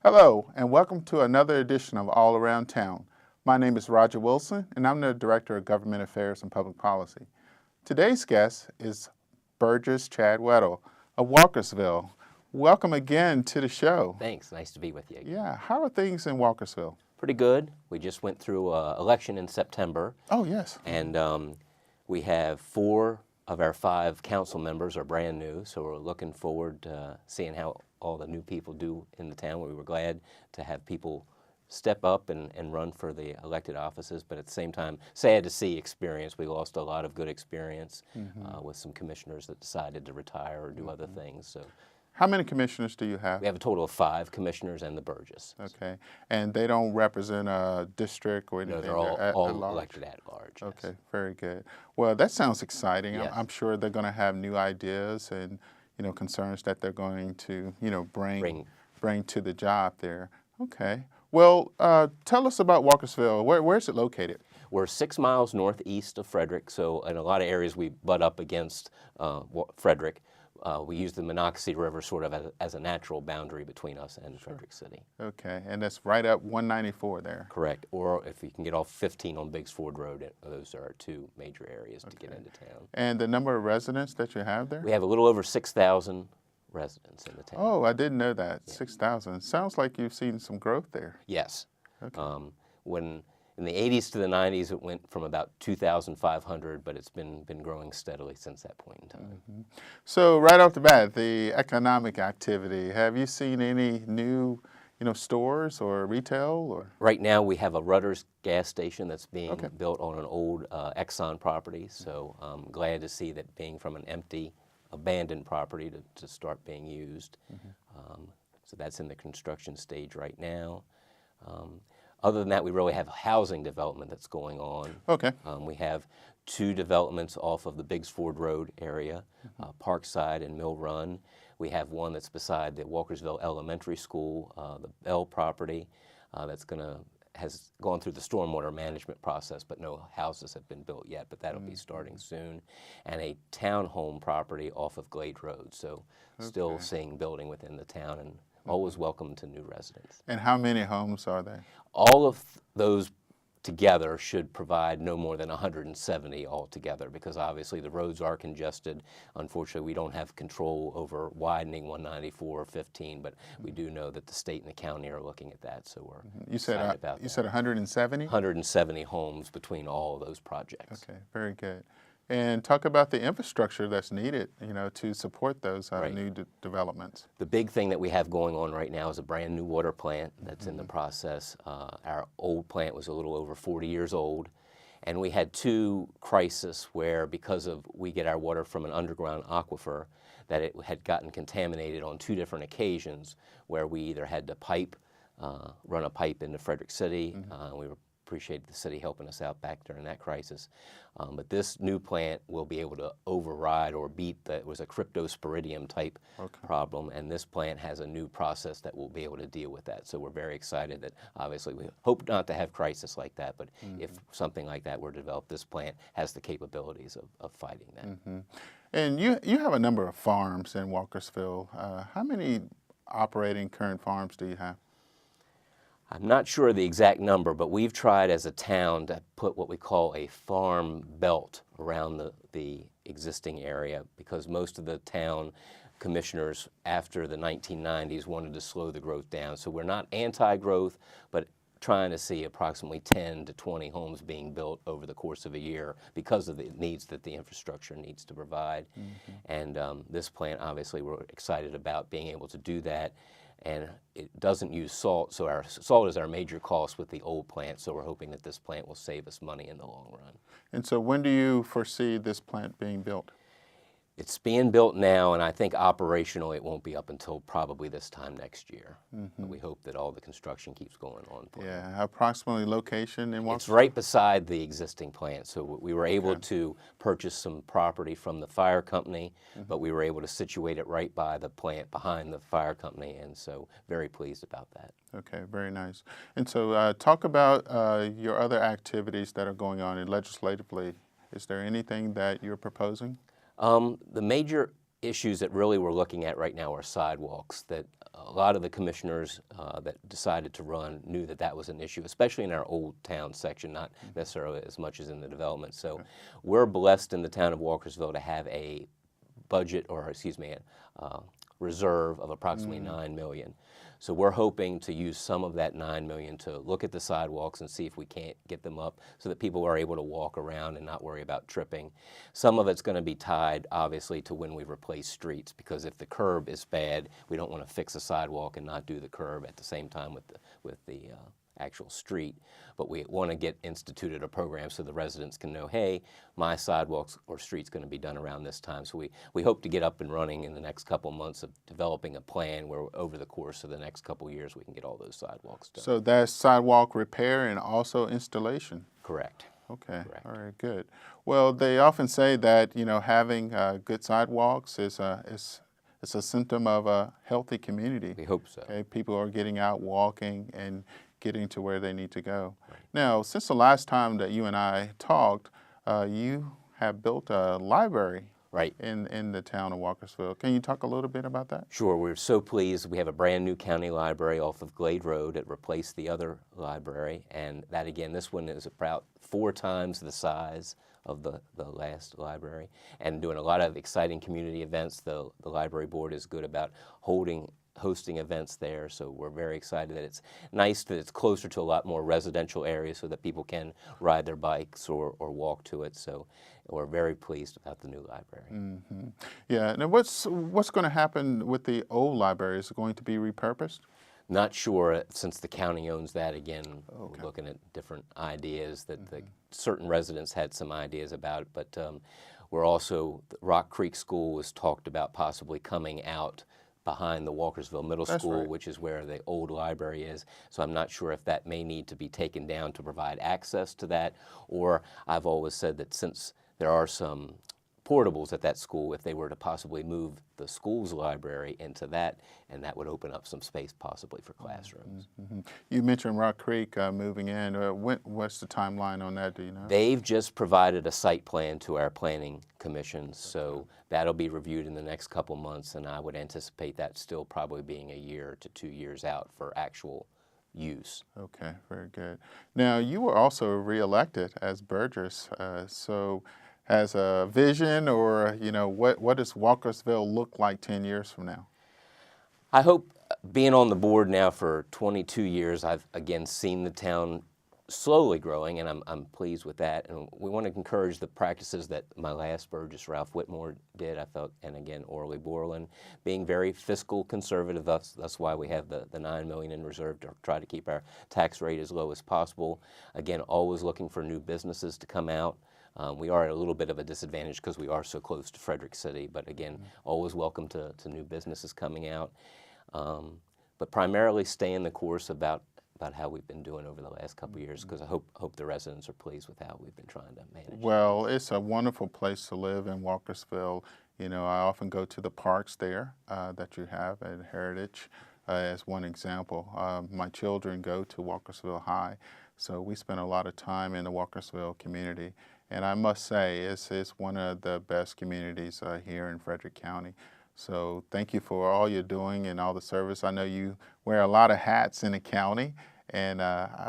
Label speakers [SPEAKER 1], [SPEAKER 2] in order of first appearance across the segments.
[SPEAKER 1] Hello, and welcome to another edition of All Around Town. My name is Roger Wilson, and I'm the Director of Government Affairs and Public Policy. Today's guest is Burgess Chad Weddle of Walkersville. Welcome again to the show.
[SPEAKER 2] Thanks. Nice to be with you again.
[SPEAKER 1] Yeah, how are things in Walkersville?
[SPEAKER 2] Pretty good. We just went through an election in September.
[SPEAKER 1] Oh, yes.
[SPEAKER 2] And we have 4 of our 5 council members are brand new, so we're looking forward to seeing how all the new people do in the town. We were glad to have people step up and run for the elected offices, but at the same time, sad to see experience. We lost a lot of good experience with some commissioners that decided to retire or do other things. So,
[SPEAKER 1] how many commissioners do you have?
[SPEAKER 2] we have a total of 5 commissioners and the Burgess.
[SPEAKER 1] Okay, and they don't represent a district or anything?
[SPEAKER 2] No, they're all elected at large. Yes.
[SPEAKER 1] Okay, very good. Well, that sounds exciting.
[SPEAKER 2] Yes.
[SPEAKER 1] I'm sure they're going to have new ideas and concerns that they're going to bring to the job there. Okay. Well, tell us about Walkersville. Where's it located?
[SPEAKER 2] We're 6 miles northeast of Frederick, so in a lot of areas we butt up against Frederick. We use the Monocacy River sort of as a natural boundary between us and Frederick City.
[SPEAKER 1] Okay, and that's right up 194 there.
[SPEAKER 2] Correct. Or if you can get off 15 on Biggs Ford Road, those are 2 major areas to get into town.
[SPEAKER 1] And the number of residents that you have there?
[SPEAKER 2] We have a little over 6,000 residents in the town.
[SPEAKER 1] Oh, I didn't know that. Yeah. 6,000. Sounds like you've seen some growth there.
[SPEAKER 2] Yes.
[SPEAKER 1] Okay.
[SPEAKER 2] In the 80s to the 90s, it went from about 2,500, but it's been growing steadily since that point in time.
[SPEAKER 1] So right off the bat, the economic activity, have you seen any new stores or retail? Or?
[SPEAKER 2] Right now we have a Rutter's gas station that's being built on an old Exxon property, so I'm glad to see that being from an empty, abandoned property to start being used. So that's in the construction stage right now. Other than that, we really have housing development that's going on.
[SPEAKER 1] Okay.
[SPEAKER 2] We have 2 developments off of the Biggs Ford Road area, Parkside and Mill Run. We have one that's beside the Walkersville Elementary School, the Bell property, has gone through the stormwater management process, but no houses have been built yet, but that'll be starting soon. And a townhome property off of Glade Road, so still seeing building within the town and always welcome to new residents.
[SPEAKER 1] And how many homes are there?
[SPEAKER 2] All of those together should provide no more than 170 altogether, because obviously the roads are congested. Unfortunately, we don't have control over widening 194 or 15, but we do know that the state and the county are looking at that, so we're excited about that.
[SPEAKER 1] You said 170?
[SPEAKER 2] 170 homes between all of those projects.
[SPEAKER 1] Okay, very good. And talk about the infrastructure that's needed, to support those new developments.
[SPEAKER 2] The big thing that we have going on right now is a brand new water plant that's in the process. Our old plant was a little over 40 years old, and we had 2 crises where, because we get our water from an underground aquifer, that it had gotten contaminated on 2 different occasions, where we either had to run a pipe into Frederick City. We appreciated the city helping us out back during that crisis. But this new plant will be able to override or beat it was a cryptosporidium type problem, and this plant has a new process that will be able to deal with that. So we're very excited that, obviously, we hope not to have crisis like that, but if something like that were developed, this plant has the capabilities of fighting that.
[SPEAKER 1] And you have a number of farms in Walkersville. How many operating current farms do you have?
[SPEAKER 2] I'm not sure of the exact number, but we've tried as a town to put what we call a farm belt around the existing area, because most of the town commissioners after the 1990s wanted to slow the growth down. So we're not anti-growth, but trying to see approximately 10 to 20 homes being built over the course of a year because of the needs that the infrastructure needs to provide. And this plant, obviously, we're excited about being able to do that. And it doesn't use salt, so our salt is our major cost with the old plant, so we're hoping that this plant will save us money in the long run.
[SPEAKER 1] And so when do you foresee this plant being built?
[SPEAKER 2] It's being built now, and I think operational it won't be up until probably this time next year. But we hope that all the construction keeps going on.
[SPEAKER 1] Yeah, approximately location in Walkersville?
[SPEAKER 2] It's right beside the existing plant, so we were able to purchase some property from the fire company, but we were able to situate it right by the plant behind the fire company, and so very pleased about that.
[SPEAKER 1] Okay, very nice. And so talk about your other activities that are going on legislatively. Is there anything that you're proposing?
[SPEAKER 2] The major issues that really we're looking at right now are sidewalks, that a lot of the commissioners that decided to run knew that that was an issue, especially in our old town section, not necessarily as much as in the development. So we're blessed in the town of Walkersville to have a budget, or excuse me, a reserve of approximately $9 million. So we're hoping to use some of that $9 million to look at the sidewalks and see if we can't get them up so that people are able to walk around and not worry about tripping. Some of it's going to be tied, obviously, to when we replace streets, because if the curb is bad, we don't want to fix a sidewalk and not do the curb at the same time with the actual street. But we want to get instituted a program so the residents can know, hey, my sidewalks or street's going to be done around this time. So we hope to get up and running in the next couple months of developing a plan where over the course of the next couple years we can get all those sidewalks done.
[SPEAKER 1] So that's sidewalk repair and also installation?
[SPEAKER 2] Correct.
[SPEAKER 1] Okay.
[SPEAKER 2] Correct.
[SPEAKER 1] All right, good. Well, they often say that, you know, having good sidewalks is a symptom of a healthy community.
[SPEAKER 2] We hope so.
[SPEAKER 1] Okay, people are getting out walking and getting to where they need to go.
[SPEAKER 2] Right.
[SPEAKER 1] Now, since the last time that you and I talked, you have built a library
[SPEAKER 2] Right.
[SPEAKER 1] in the town of Walkersville. Can you talk a little bit about that?
[SPEAKER 2] Sure. We're so pleased. We have a brand new county library off of Glade Road. It replaced the other library, and that again, this one is about 4 times the size of the last library, and doing a lot of exciting community events. The library board is good about hosting events there, so we're very excited that it's nice that it's closer to a lot more residential areas so that people can ride their bikes or walk to it. So we're very pleased about the new library.
[SPEAKER 1] Mm-hmm. Yeah, and what's going to happen with the old library? Is it going to be repurposed?
[SPEAKER 2] Not sure, since the county owns that. Again,
[SPEAKER 1] Okay.
[SPEAKER 2] we're looking at different ideas that certain residents had some ideas about, but we're also, Rock Creek School was talked about possibly coming out behind the Walkersville Middle
[SPEAKER 1] That's
[SPEAKER 2] School,
[SPEAKER 1] right.
[SPEAKER 2] which is where the old library is. So I'm not sure if that may need to be taken down to provide access to that, or I've always said that since there are some portables at that school, if they were to possibly move the school's library into that, and that would open up some space possibly for classrooms.
[SPEAKER 1] Mm-hmm. You mentioned Rock Creek moving in. What's the timeline on that, do you know?
[SPEAKER 2] They've just provided a site plan to our planning commission, so that'll be reviewed in the next couple months, and I would anticipate that still probably being a year to 2 years out for actual use.
[SPEAKER 1] Okay, very good. Now, you were also reelected as Burgess, so has a vision, or, you know, what does Walkersville look like 10 years from now?
[SPEAKER 2] I hope, being on the board now for 22 years, I've again seen the town slowly growing, and I'm pleased with that. And we want to encourage the practices that my last Burgess, Ralph Whitmore, did, I felt, and again, Orly Borland, being very fiscal conservative. That's why we have the $9 million in reserve to try to keep our tax rate as low as possible. Again, always looking for new businesses to come out. We are at a little bit of a disadvantage because we are so close to Frederick City, but again, always welcome to new businesses coming out. But primarily staying the course about how we've been doing over the last couple of years, because I hope the residents are pleased with how we've been trying to manage.
[SPEAKER 1] Well, it's a wonderful place to live in Walkersville. You know, I often go to the parks there that you have at Heritage as one example. My children go to Walkersville High, so we spend a lot of time in the Walkersville community. And I must say, it's one of the best communities here in Frederick County. So thank you for all you're doing and all the service. I know you wear a lot of hats in the county. And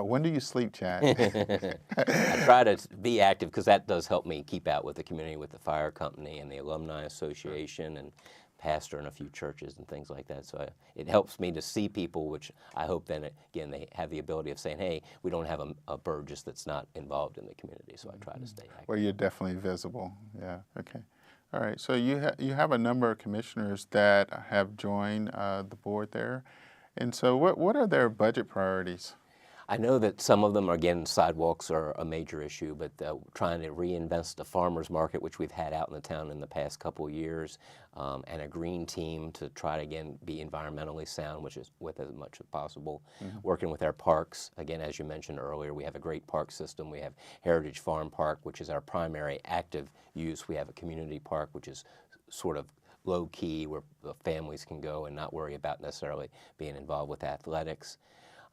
[SPEAKER 1] when do you sleep, Chad?
[SPEAKER 2] I try to be active because that does help me keep out with the community, with the fire company and the alumni association, and pastor in a few churches and things like that. So it helps me to see people, which I hope then, again, they have the ability of saying, hey, we don't have a Burgess that's not involved in the community. So I try to stay active.
[SPEAKER 1] Well, you're definitely visible. Yeah, okay. All right, so you have a number of commissioners that have joined the board there. And so what are their budget priorities?
[SPEAKER 2] I know that some of them, again, sidewalks are a major issue, but trying to reinvest the farmers market, which we've had out in the town in the past couple of years, and a green team to try to, again, be environmentally sound, which is with as much as possible. Working with our parks, again, as you mentioned earlier, we have a great park system. We have Heritage Farm Park, which is our primary active use. We have a community park, which is sort of low-key, where the families can go and not worry about necessarily being involved with athletics.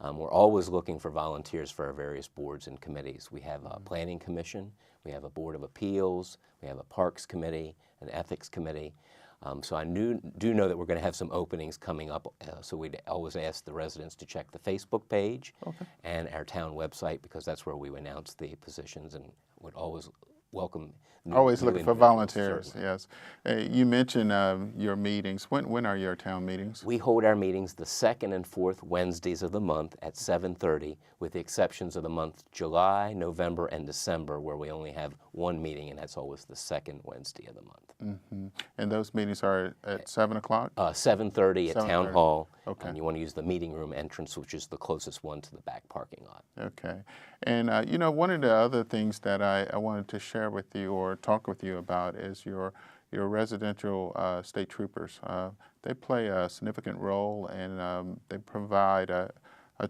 [SPEAKER 2] We're always looking for volunteers for our various boards and committees. We have a planning commission, we have a board of appeals, we have a parks committee, an ethics committee. So I do know that we're going to have some openings coming up, so we'd always ask the residents to check the Facebook page and our town website, because that's where we announce the positions, and would always welcome
[SPEAKER 1] Always
[SPEAKER 2] new
[SPEAKER 1] looking for
[SPEAKER 2] individuals,
[SPEAKER 1] volunteers,
[SPEAKER 2] certainly.
[SPEAKER 1] yes. You mentioned your meetings. When are your town meetings?
[SPEAKER 2] We hold our meetings the second and fourth Wednesdays of the month at 7:30, with the exceptions of the month July, November, and December, where we only have one meeting, and that's always the second Wednesday of the month.
[SPEAKER 1] And those meetings are at 7 o'clock?
[SPEAKER 2] 7:30 at Town
[SPEAKER 1] 7:30.
[SPEAKER 2] Hall,
[SPEAKER 1] Okay.
[SPEAKER 2] and you want to use the meeting room entrance, which is the closest one to the back parking lot.
[SPEAKER 1] Okay. And, you know, one of the other things that I wanted to share with you or talk with you about is your residential state troopers. They play a significant role, and they provide a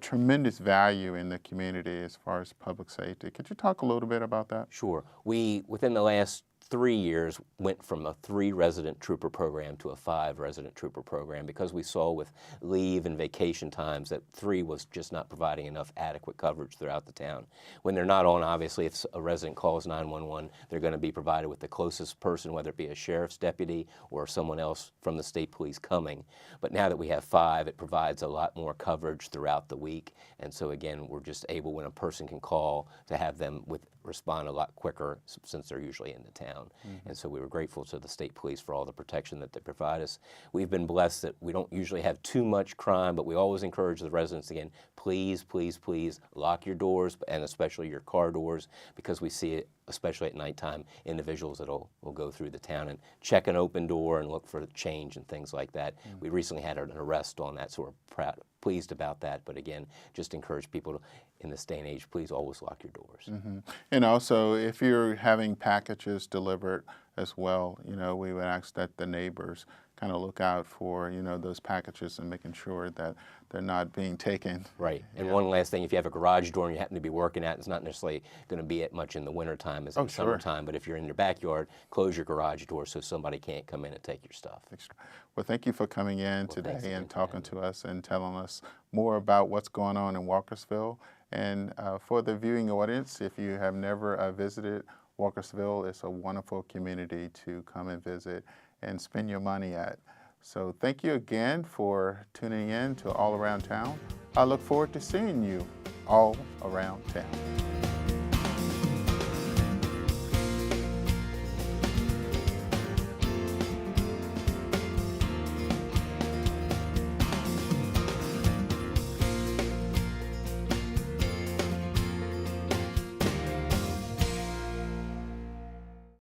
[SPEAKER 1] tremendous value in the community as far as public safety. Could you talk a little bit about that?
[SPEAKER 2] Sure. We, within the last 3 years, went from a 3-resident trooper program to a 5-resident trooper program, because we saw with leave and vacation times that 3 was just not providing enough adequate coverage throughout the town. When they're not on, obviously, if a resident calls 911, they're going to be provided with the closest person, whether it be a sheriff's deputy or someone else from the state police coming. But now that we have 5, it provides a lot more coverage throughout the week. And so again, we're just able, when a person can call, to have them respond a lot quicker, since they're usually in the town. And so we were grateful to the state police for all the protection that they provide us. We've been blessed that we don't usually have too much crime, but we always encourage the residents, again, please, please, please lock your doors, and especially your car doors, because we see it, especially at nighttime, individuals that will go through the town and check an open door and look for change and things like that. We recently had an arrest on that, so we're pleased about that. But again, just encourage people to, in this day and age, please always lock your doors.
[SPEAKER 1] And also, if you're having packages delivered as well, you know, we would ask that the neighbors kind of look out for, you know, those packages and making sure that they're not being taken.
[SPEAKER 2] Right. And one last thing, if you have a garage door and you happen to be working at it, it's not necessarily going to be at much in the wintertime as in the summertime, but if you're in your backyard, close your garage door so somebody can't come in and take your stuff.
[SPEAKER 1] Well, thank you for coming in today and talking to us and telling us more about what's going on in Walkersville. And for the viewing audience, if you have never visited Walkersville, it's a wonderful community to come and visit and spend your money at. So thank you again for tuning in to All Around Town. I look forward to seeing you all around town.